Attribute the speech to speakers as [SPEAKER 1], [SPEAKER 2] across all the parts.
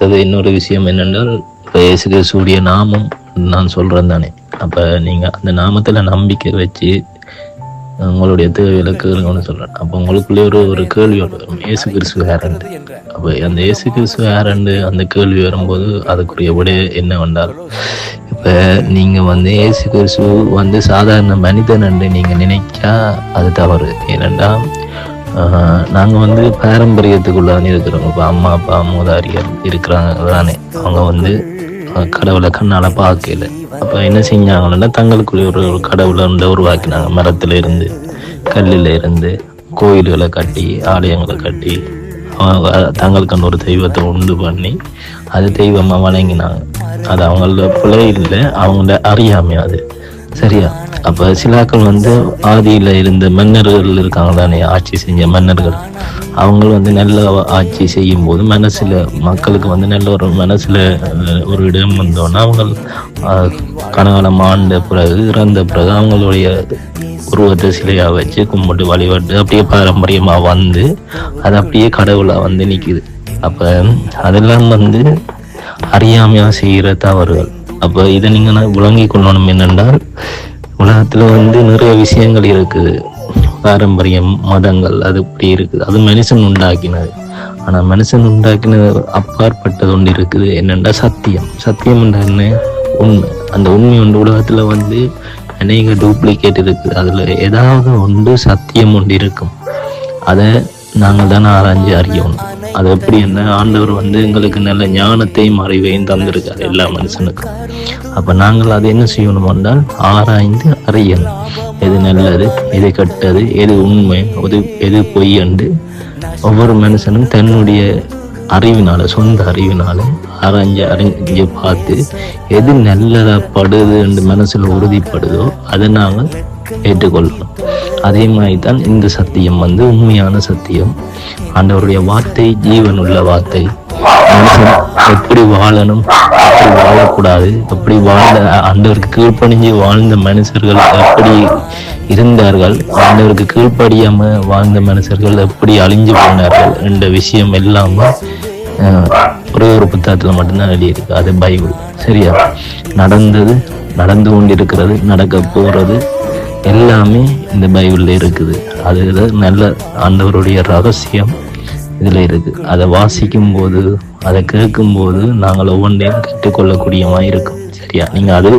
[SPEAKER 1] அடுத்தது இன்னொரு விஷயம் என்னென்றால், இப்போ இயேசு கிறிஸ்துவுடைய நாமம் நான் சொல்கிறேன் தானே. அப்போ நீங்கள் அந்த நாமத்தில் நம்பிக்கை வச்சு உங்களுடைய தேவையில கேளுங்கன்னு சொல்கிறேன். அப்போ உங்களுக்குள்ளே ஒரு கேள்வி வரும், இயேசு கிறிஸ்து யாருண்டு. அப்போ அந்த இயேசு கிறிஸ்து யாருண்டு அந்த கேள்வி வரும்போது அதுக்குரிய விட என்ன வந்தால், இப்போ நீங்கள் இயேசு கிறிஸ்து சாதாரண மனிதன் என்று நீங்கள் நினைச்சா அது தவறு. ஏனென்றால் நாங்கள் பாரம்பரியத்துக்குள்ள இருக்கிறோம். இப்போ அம்மா அப்பா மூதாரிகள் இருக்கிறாங்க தானே, அவங்க கடவுளை கண்ணால் பார்க்கல. அப்போ என்ன செஞ்சாங்கன்னா தங்களுக்குள்ளே ஒரு கடவுளை உருவாக்கினாங்க. மரத்தில் இருந்து கல்லில் இருந்து கோயில்களை கட்டி ஆலயங்களை கட்டி தங்களுக்கு ஒரு தெய்வத்தை உண்டு பண்ணி அது தெய்வமாக வணங்கினாங்க. அது அவங்களோட பிழை இல்லை, அவங்கள அறியாமை அது. சரியா? அப்போ சிலாக்கள் ஆதியில் இருந்த மன்னர்கள் இருக்காங்க தானே, ஆட்சி செஞ்ச மன்னர்கள். அவங்க நல்ல ஆட்சி செய்யும் போது மனசில் மக்களுக்கு நல்ல ஒரு மனசில் ஒரு இடம் வந்தோன்னா அவங்க கனகாலம் ஆண்ட பிறகு இறந்த பிறகு அவங்களுடைய உருவத்தை சிலையாக வச்சு கும்பிட்டு வழிபட்டு அப்படியே பாரம்பரியமாக அது அப்படியே கடவுளாக நிற்கிது. அப்போ அதெல்லாம் அறியாமையாக செய்கிற தவறுகள். அப்போ இதை நீங்கள் விளங்கி கொள்ளணும். என்னென்றால் உலகத்தில் நிறைய விஷயங்கள் இருக்குது, பாரம்பரியம் மதங்கள் அது இப்படி இருக்குது. அது மனுஷன் உண்டாக்கினது. ஆனால் மனுஷன் உண்டாக்கினது அப்பாற்பட்டது ஒன்று இருக்குது. என்னென்னா சத்தியம். சத்தியம் என்ன? உண்மை. அந்த உண்மை உலகத்தில் அநேக டூப்ளிகேட் இருக்குது. அதில் ஏதாவது ஒன்று சத்தியம் ஒன்று இருக்கும். அதை நாங்கள் தானே ஆராய்ஞ்சு அறியணும். அது எப்படி என்ன, ஆண்டவர் எங்களுக்கு நல்ல ஞானத்தையும் அறிவையும் தந்திருக்காரு எல்லா மனுஷனுக்கும். அப்போ நாங்கள் அதை என்ன செய்யணும் என்றால் ஆராய்ந்து அறியணும். எது நல்லது, எது கெட்டது, எது உண்மை, எது பொய் என்று ஒவ்வொரு மனுஷனும் தன்னுடைய அறிவினால, சொந்த அறிவினால அறிஞ்சு பார்த்து எது நல்லதாப்படுது என்று மனசில் உறுதிப்படுதோ அதை நாங்கள் ஏற்றுக்கொள்ளணும். அதே மாதிரி தான் இந்த சத்தியம் உண்மையான சத்தியம். ஆண்டவருடைய வார்த்தை ஜீவனுள்ள வார்த்தை. மனுஷன் எப்படி வாழணும், எப்படி வாழக்கூடாது, எப்படி ஆண்டவருக்கு கீழ்ப்படிஞ்சு வாழ்ந்த மனுஷர்கள் எப்படி இருந்தார்கள், ஆண்டவருக்கு கீழ்ப்படியாம வாழ்ந்த மனுஷர்கள் எப்படி அழிஞ்சு போனார்கள் என்ற விஷயம் எல்லாமே ஒரே ஒரு புத்தகத்தில் மட்டும்தான் எழுதியிருக்கு. அது பைபிள். சரியா? நடந்தது, நடந்து கொண்டிருக்கிறது, நடக்க போறது எல்லாமே இந்த பைபிளில் இருக்குது. அது நல்ல ஆண்டவருடைய ரகசியம் இதில் இருக்குது. அதை வாசிக்கும் போது, அதை கேட்கும் போது நாங்கள் ஒவ்வொன்றையும் கற்றுக்கொள்ளக்கூடியமாக இருக்கும். சரியா? நீங்கள் அது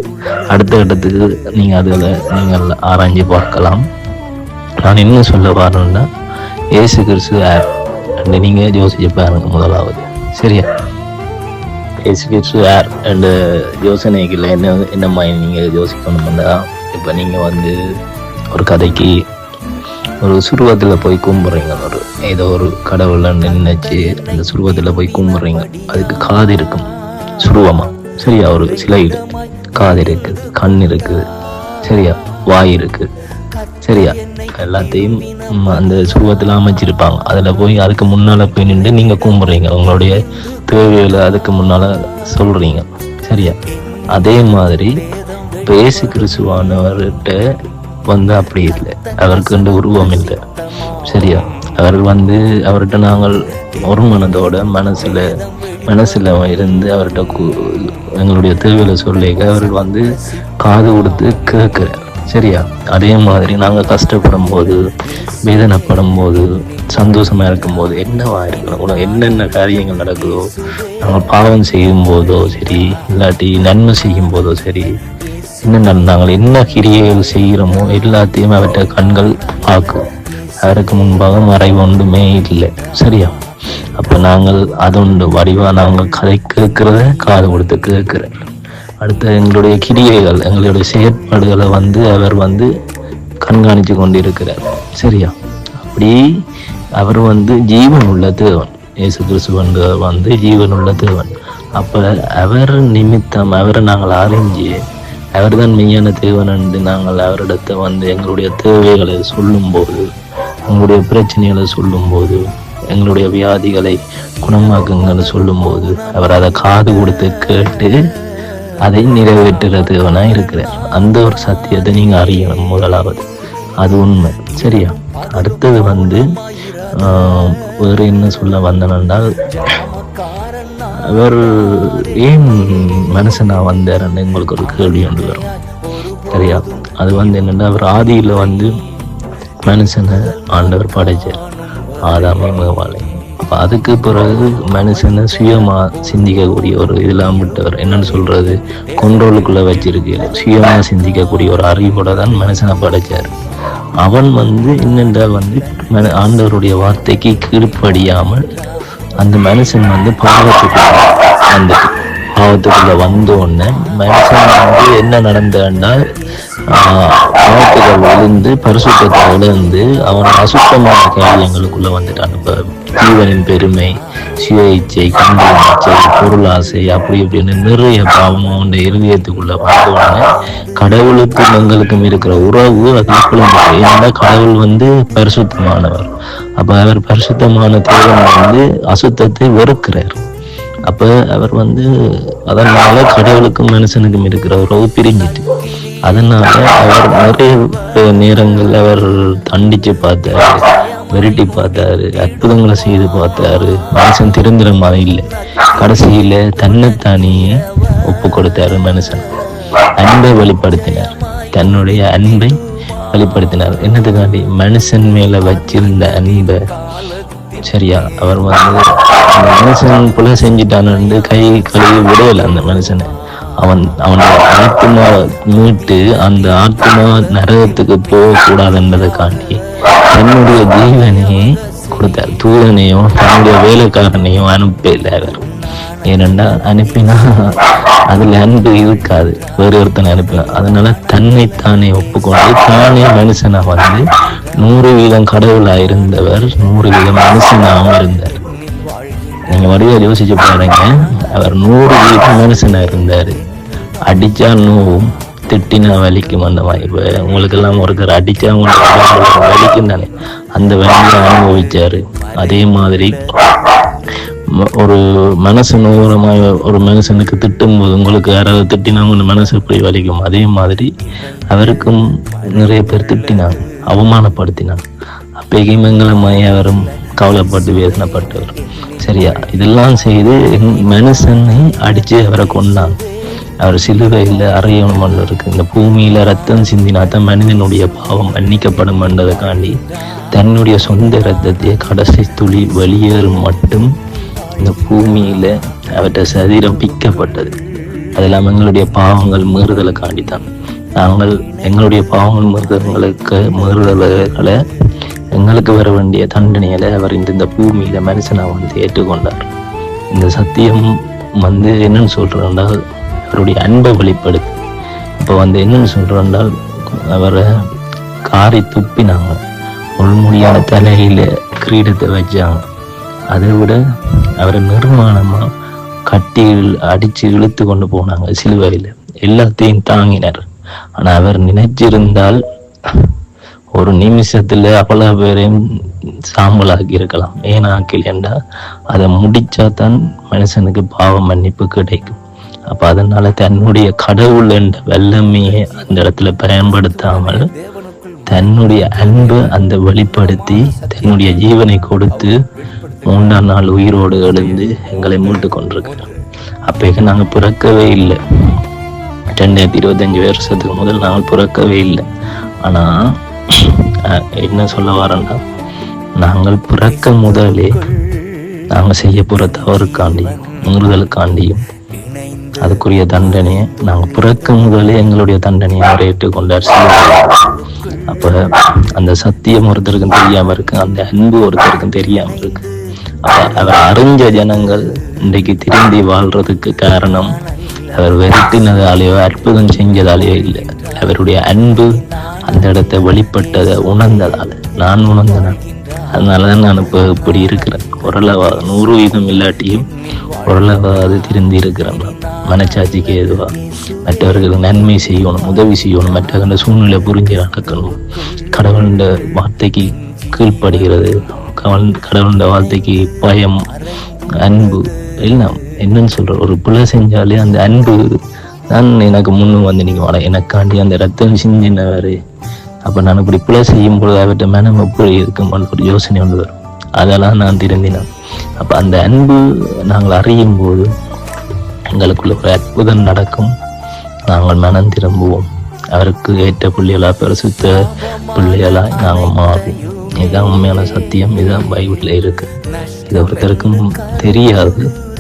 [SPEAKER 1] அடுத்த கட்டத்துக்கு நீங்கள் அதில் நீங்கள் ஆராய்ஞ்சு பார்க்கலாம். நான் என்ன சொல்ல வரேன்னா, இயேசு கிறிஸ்து யார் என்று நீங்கள் யோசிச்சு பாருங்க முதலாவது. சரியா? இயேசு கிறிஸ்து யார் என்ற யோசனைகள் என்ன மாதிரி நீங்கள் யோசிக்கணும்னா, இப்போ நீங்கள் ஒரு கதைக்கு ஒரு சுருவத்தில் போய் கும்பிட்றீங்க, ஏதோ ஒரு கடவுளை நினைச்சு அந்த சுருவத்தில் போய் கும்பிட்றீங்க. அதுக்கு காது இருக்கும் சுருவமாக. சரியா? ஒரு சிலையில் காது இருக்குது, கண் இருக்குது, சரியா, வாய் இருக்குது, சரியா, எல்லாத்தையும் அந்த சுருவத்தில் அமைச்சிருப்பாங்க. அதில் போய் அதுக்கு முன்னால் போய் நின்று நீங்கள் கும்பிட்றீங்க, உங்களுடைய தேவைகளை அதுக்கு முன்னால் சொல்கிறீங்க. சரியா? அதே மாதிரி இப்போ இயேசு கிறிஸ்துவானவர்கிட்ட அப்படி இல்லை, அவருக்கு உருவம் இல்லை. சரியா? அவர் அவர்கிட்ட நாங்கள் ஒரு மனதோட மனசில் இருந்து அவர்கிட்ட எங்களுடைய தேவையில சொல்லிக்க அவர் காது கொடுத்து கேட்குறார். சரியா? அதே மாதிரி நாங்கள் கஷ்டப்படும் போது, வேதனைப்படும் போது, சந்தோஷமா இருக்கும் போது, என்னவா இருக்கணும், என்னென்ன காரியங்கள் நடக்குதோ, நாங்கள் பாவம் செய்யும் போதோ சரி, இல்லாட்டி நன்மை செய்யும் போதோ சரி, நாங்கள் என்ன கிரியைகள் செய்கிறோமோ எல்லாத்தையும் அவர்கிட்ட கண்கள் பார்க்கும். அவருக்கு முன்பாக மறைவு ஒன்றுமே இல்லை. சரியா? அப்போ நாங்கள் அதொன்று வடிவா நாங்கள் கதை கேட்கிறத காது கொடுத்து கேட்கிறேன். அடுத்த எங்களுடைய கிரியைகள், எங்களுடைய செயற்பாடுகளை அவர் கண்காணித்து கொண்டிருக்கிறார். சரியா? அப்படி அவர் ஜீவன் உள்ள தேவன். இயேசு கிறிஸ்து ஜீவன் உள்ள தேவன். அப்போ அவர் நிமித்தம் அவரை நாங்கள் அறிஞ்சு அவர் தான் மெய்யான தேவன் என்று நாங்கள் அவரிடத்தை எங்களுடைய தேவைகளை சொல்லும்போது, எங்களுடைய பிரச்சனைகளை சொல்லும்போது, எங்களுடைய வியாதிகளை குணமாக்குங்கன்னு சொல்லும்போது அவர் அதை காது கொடுத்து கேட்டு அதை நிறைவேற்றுற தேவனாக இருக்கிறார். அந்த ஒரு சத்தியத்தை நீங்கள் அறியணும் முதலாவது. அது உண்மை. சரியா? அடுத்தது வேறு என்ன சொல்ல வந்தேன்னால், அவர் ஏன் மனுஷனா வந்தாருன்னு உங்களுக்கு ஒரு கேள்வி ஒன்று வரும். சரியா? அது என்னன்னா, அவர் ஆதியில மனுஷனை ஆண்டவர் படைச்சார், ஆதாமை மேவாளை. அப்போ அதுக்கு பிறகு மனுஷனை சுயமா சிந்திக்கக்கூடிய ஒரு இதெல்லாம் விட்டவர், என்னன்னு சொல்றது, கொண்டோலுக்குள்ள வச்சிருக்கு, சுயமா சிந்திக்கக்கூடிய ஒரு அறிவோட தான் மனுஷனை படைச்சார். அவன் என்னென்றால் ஆண்டவருடைய வார்த்தைக்கு கீழ்ப்படியாமல் அந்த மனுஷன் பாவத்துக்குள்ள வந்தோடனே மனுஷன் என்ன நடந்தான்னா, பாவத்துகள் விழுந்து பரிசுத்தத்தை இழந்து அவன் அசுத்தமான காரியங்களுக்குள்ள வந்துட்டான். இப்ப ஜீவனின் பெருமை, சுய இச்சை, கண்களின் இச்சை, பொருளாசை, அப்படி இப்படின்னு நிறைய பாவம் அவன் இருதயத்துக்குள்ள வந்தோடனே கடவுளுக்கும் எங்களுக்கும் இருக்கிற உறவு அதில் குழந்தை. ஏன்னா கடவுள் பரிசுத்தமானவர். அப்ப அவர் பரிசுத்தமான தேவன் அசுத்தத்தை வெறுக்கிறார். அப்ப அவர் அதனால கடவுளுக்கும் மனுஷனுக்கும் இருக்கிற உறவு பிரிஞ்சிட்டு, அதனால அவர் நிறைய நேரங்கள் அவர் தண்டிச்சு பார்த்தாரு, விரட்டி பார்த்தாரு, அற்புதங்களை செய்து பார்த்தாரு. மனுஷன் திருந்துற மாதிரி இல்லை. கடைசியில தன்னைத்தானியே ஒப்பு கொடுத்தாரு. மனுஷன் அன்பை வெளிப்படுத்தினார், தன்னுடைய அன்பை வெளிப்படுத்தினார். என்னதுக்காண்டி? மனுஷன் மேல வச்சிருந்த அன்பை. சரியா? அவர் மனுஷன் போல செஞ்சிட்டான்னு கை கழுவி விடையில அந்த மனுஷனை. அவனுடைய ஆத்மா மீட்டு அந்த ஆத்மா நரகத்துக்கு போகக்கூடாதுன்றதுக்காண்டி தன்னுடைய ஜீவனையே கொடுத்தார். தூதனையும் தன்னுடைய வேலைக்காரனையும் அனுப்பல அவர். ஏனென்றா அனுப்பினா அதுல அன்பு இருக்காது, வேறு ஒருத்தனை அனுப்பினா. அதனால தன்னைத்தானே ஒப்புக்கொண்டு தானே மனுஷனா 100% கடவுளா இருந்தவர் 100% மனுஷனாகவும் இருந்தார். நீங்க வடிவா யோசிச்சு பாருங்க. அவர் 100% மனுஷனா இருந்தாரு. அடிச்சா நோவும், திட்டினா வலிக்கும். அந்த மாதிரி இப்ப உங்களுக்கு எல்லாம் ஒருத்தர் அடிச்சா உங்களுக்கு வலிக்கும் தானே, அந்த வலியை அனுபவிச்சாரு. அதே மாதிரி ஒரு மனசு நூறமாய் ஒரு மனுஷனுக்கு திட்டும் போது, உங்களுக்கு யாராவது திட்டினா உங்க மனசு எப்படி வலிக்கும், அதே மாதிரி அவருக்கும் நிறைய பேர் திட்டினாங்க, அவமானப்படுத்தினாங்க. அப்பயும் எங்களை அவரும் கவலைப்பட்டு வேதனைப்பட்டவர். சரியா? இதெல்லாம் செய்து மனுஷனை அடிச்சு அவரை கொண்டாங்க. அவர் சிலுவையில் அறையணும் இருக்கு. இந்த பூமியில ரத்தம் சிந்தினாத்தான் மனிதனுடைய பாவம் மன்னிக்கப்படும் என்றதுக்காண்டி தன்னுடைய சொந்த ரத்தத்தை கடைசி துளி வெளியேறும் மட்டும் இந்த பூமியில அவற்றை சரீரம் பிக்கப்பட்டது. அதெல்லாம் எங்களுடைய பாவங்கள் மீறுதலை காண்டித்தான். நாங்கள் எங்களுடைய பாவங்கள் மீறுதல்களை எங்களுக்கு வர வேண்டிய தண்டனையில அவர் இந்த பூமியில மனுஷனை ஏற்றுக்கொண்டார். இந்த சத்தியம் என்னன்னு சொல்றால் அவருடைய அன்பை வெளிப்படுது. இப்போ என்னன்னு சொல்றால் அவரை காரி துப்பினாங்க, முள்முடியான தலையில கிரீடத்தை வச்சாங்க. அதை விட அவரை நிர்மாணமா கட்டி அடிச்சு இழுத்து கொண்டு போனாங்க சிலுவையில. எல்லாத்தையும் தாங்கினார். ஆனா அவர் நினைச்சிருந்தால் ஒரு நிமிஷத்துல அவ்வளவு பேரையும் சாம்பலாக்கி இருக்கலாம். ஏனாக்கில் என்றா அதை முடிச்சாதான் மனுஷனுக்கு பாவ மன்னிப்பு கிடைக்கும். அப்ப அதனால தன்னுடைய கடவுள் என்ற வல்லமையை அந்த இடத்துல பயன்படுத்தாமல் தன்னுடைய அன்பு அந்த வெளிப்படுத்தி தன்னுடைய ஜீவனை கொடுத்து 3ஆம் நாள் உயிரோடு எழுந்து எங்களை மீட்டு கொண்டிருக்கிறார். அப்ப நாங்கள் பிறக்கவே இல்லை. 2025 வருஷத்துக்கு முதல் நாங்கள் பிறக்கவே இல்லை. ஆனா என்ன சொல்ல வரேன்னா, நாங்கள் பிறக்க முதலே நாங்கள் செய்ய போற தவறுக்காண்டியும் மீறுதலுக்காண்டியும் அதுக்குரிய தண்டனையை நாங்கள் பிறக்க முதலே எங்களுடைய தண்டனையை அவர் ஏற்றுக்கொண்டார். அப்ப அந்த சத்தியம் ஒருத்தருக்கும் தெரியாம இருக்கு, அந்த அன்பு ஒருத்தருக்கும் தெரியாம இருக்கு. அவர் அறிஞ்ச ஜனங்கள் இன்றைக்கு திரும்பி வாழ்றதுக்கு காரணம் அவர் வெறுத்தினதாலேயோ அற்புதம் செஞ்சதாலேயோ இல்லை, அவருடைய அன்பு அந்த இடத்தை வெளிப்பட்டதை உணர்ந்ததால. நான் உணர்ந்தேன். அதனாலதான் நான் இப்போ இப்படி இருக்கிறேன். ஓரளவா 100% இல்லாட்டியும் ஓரளவாது திருந்தி இருக்கிறேன். மனச்சாட்சிக்கு எதுவா மற்றவர்களுக்கு நன்மை செய்யணும், உதவி செய்யணும், மற்றவர்கள சூழ்நிலை புரிஞ்சு நடக்கணும், கடவுளுடைய வார்த்தைக்கு கீழ்ப்படுகிறது, கடவுளுடைய வார்த்தைக்கு பயம், அன்பு எல்லாம். என்னன்னு சொல்ற, ஒரு பிள்ளை செஞ்சாலே அந்த அன்பு தான் எனக்கு முன்னு நீங்க வாழ எனக்காண்டி அந்த ரத்தம் சிந்தினவாரு. அப்ப நான் இப்படி பிள்ளை செய்யும் பொழுது அவர்கிட்ட மனம் எப்படி இருக்குமான்னு ஒரு யோசனை ஒன்று வரும். அதெல்லாம் நான் திருந்தினேன். அப்போ அந்த அன்பு நாங்கள் அறியும் போது எங்களுக்குள்ள ஒரு அற்புதம் நடக்கும். நாங்கள் மனம் திரும்புவோம். அவருக்கு ஏற்ற பிள்ளைகளாக பரிசுத்த பிள்ளைகளாக நாங்கள் மாறுவோம். இதுதான் உண்மையான சத்தியம். இதுதான் பைபிளில் இருக்கு. இது ஒருத்தருக்கும் தெரியாது.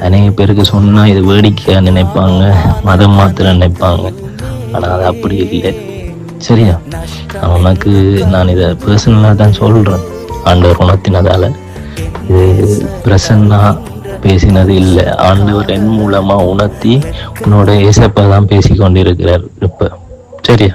[SPEAKER 1] அநேக பேருக்கு சொன்னா இது வேடிக்கையா நினைப்பாங்க, மதம் மாத்திரம் நினைப்பாங்க. ஆனா அது அப்படி இல்லை. சரியா? உனக்கு நான் இதை பர்சனலா தான் சொல்றேன். ஆண்டவர் உணர்த்தினதால. இது பிரசன்னா பேசினது இல்லை. ஆண்டவர் என் மூலமா உணர்த்தி உன்னோட ஏசப்பா தான் பேசி கொண்டிருக்கிறார் இப்ப. சரியா?